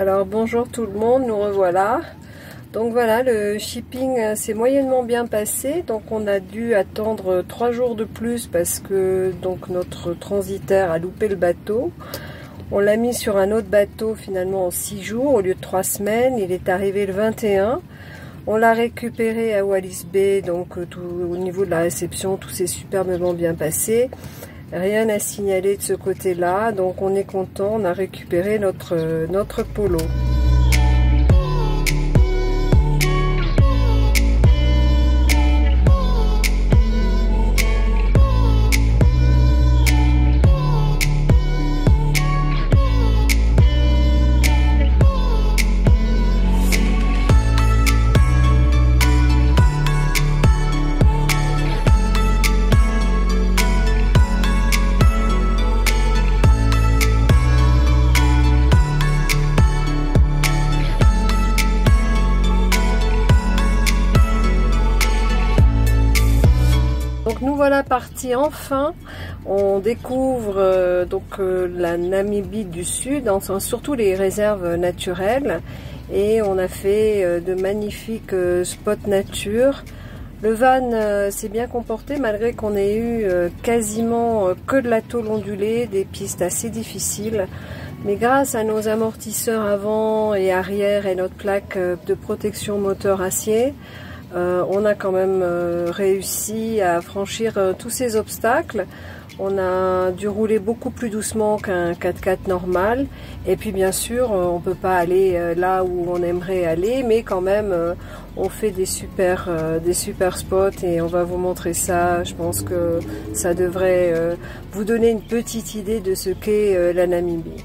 Alors bonjour tout le monde, nous revoilà. Donc voilà, le shipping s'est moyennement bien passé. Donc on a dû attendre 3 jours de plus parce que donc notre transitaire a loupé le bateau. On l'a mis sur un autre bateau finalement en 6 jours au lieu de 3 semaines. Il est arrivé le 21. On l'a récupéré à Wallis Bay, donc tout, au niveau de la réception, tout s'est superbement bien passé. Rien à signaler de ce côté-là, donc on est content, on a récupéré notre polo. Donc nous voilà partis enfin. On découvre la Namibie du Sud, enfin, surtout les réserves naturelles, et on a fait de magnifiques spots nature. Le van s'est bien comporté malgré qu'on ait eu quasiment que de la tôle ondulée, des pistes assez difficiles. Mais grâce à nos amortisseurs avant et arrière et notre plaque de protection moteur acier, on a quand même réussi à franchir tous ces obstacles. On a dû rouler beaucoup plus doucement qu'un 4x4 normal. Et puis bien sûr, on peut pas aller là où on aimerait aller, mais quand même, on fait des super spots et on va vous montrer ça. Je pense que ça devrait vous donner une petite idée de ce qu'est la Namibie.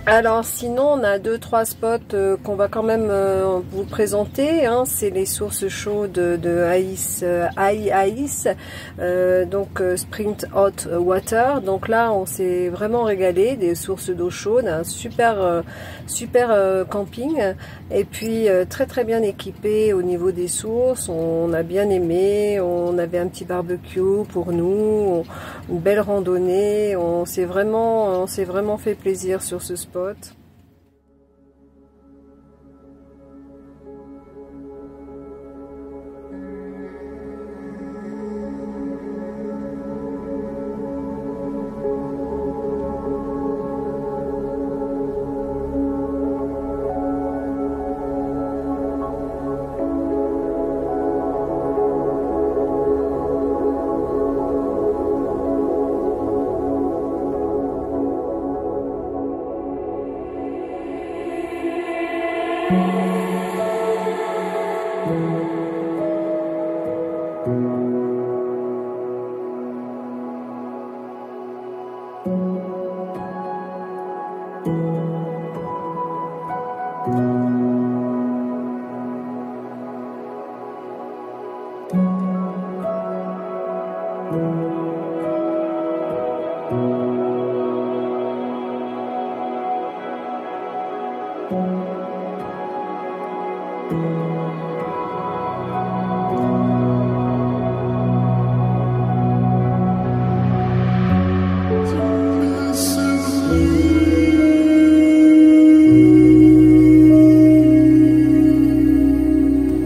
Alors sinon on a 2-3 spots qu'on va quand même vous présenter, hein. C'est les sources chaudes de Aïs, donc Spring Hot Water. Donc là on s'est vraiment régalé, des sources d'eau chaude, un super camping, et puis très très bien équipé au niveau des sources. On a bien aimé, on avait un petit barbecue pour nous, une belle randonnée, on s'est vraiment fait plaisir sur ce spot.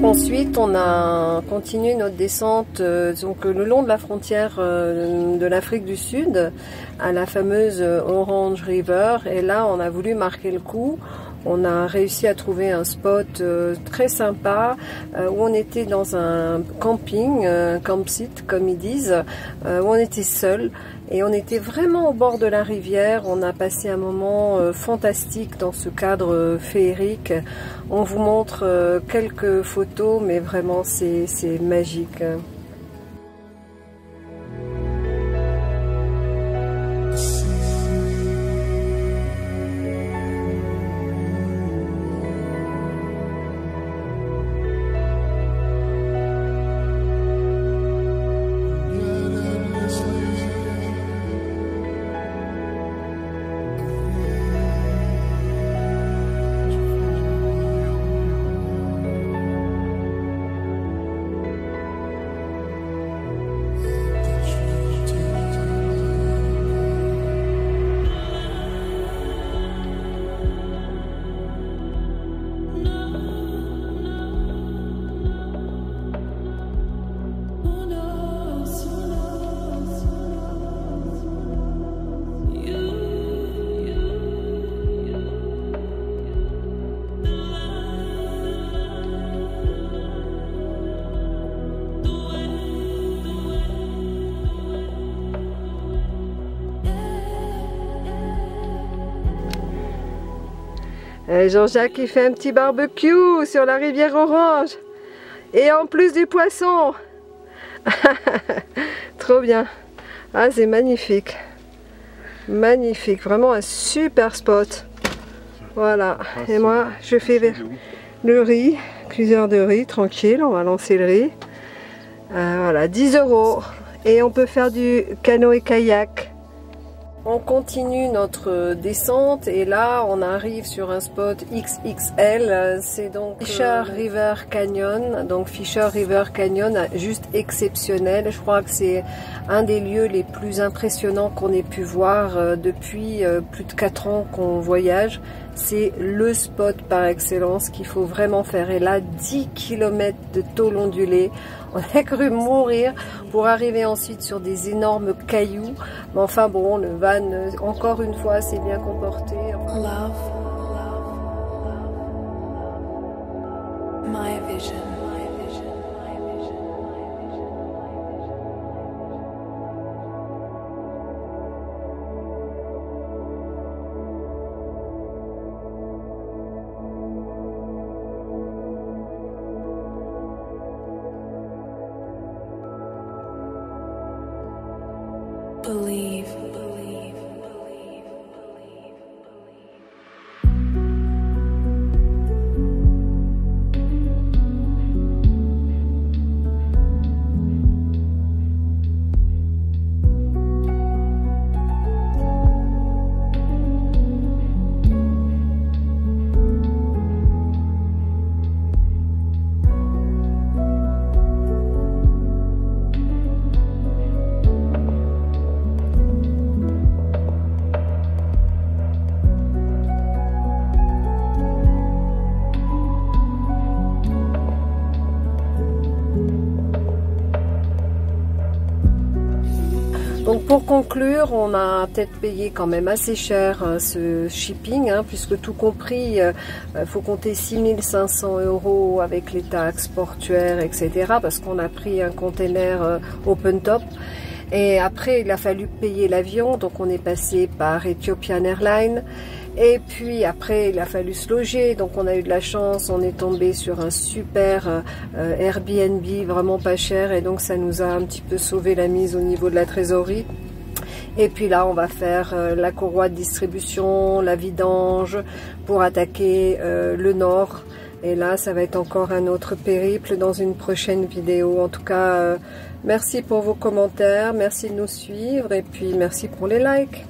Ensuite, on a continué notre descente donc le long de la frontière de l'Afrique du Sud à la fameuse Orange River, et là on a voulu marquer le coup. On a réussi à trouver un spot très sympa où on était dans un camping, un campsite comme ils disent, où on était seul et on était vraiment au bord de la rivière. On a passé un moment fantastique dans ce cadre féerique. On vous montre quelques photos, mais vraiment c'est magique. Jean-Jacques il fait un petit barbecue sur la rivière Orange. Et en plus du poisson. Trop bien. Ah, c'est magnifique. Magnifique. Vraiment un super spot. Voilà. Et moi, je fais le riz. Cuiseur de riz, tranquille. On va lancer le riz. Voilà, 10 €. Et on peut faire du canoë-kayak. On continue notre descente et là on arrive sur un spot XXL, c'est donc Fisher River Canyon. Donc Fisher River Canyon, juste exceptionnel. Je crois que c'est un des lieux les plus impressionnants qu'on ait pu voir depuis plus de 4 ans qu'on voyage. C'est le spot par excellence qu'il faut vraiment faire. Et là, 10 km de tôle ondulée. On a cru mourir pour arriver ensuite sur des énormes cailloux. Mais enfin bon, le van, encore une fois, s'est bien comporté. Love. My vision. Believe, believe, believe, believe, believe. Donc pour conclure, on a peut-être payé quand même assez cher ce shipping, hein, puisque tout compris, faut compter 6 500 € avec les taxes portuaires, etc. Parce qu'on a pris un container open top. Et après, il a fallu payer l'avion, donc on est passé par Ethiopian Airlines. Et puis après, il a fallu se loger, donc on a eu de la chance, on est tombé sur un super Airbnb, vraiment pas cher, et donc ça nous a un petit peu sauvé la mise au niveau de la trésorerie. Et puis là, on va faire la courroie de distribution, la vidange, pour attaquer le nord. Et là, ça va être encore un autre périple dans une prochaine vidéo. En tout cas, merci pour vos commentaires, merci de nous suivre et puis merci pour les likes.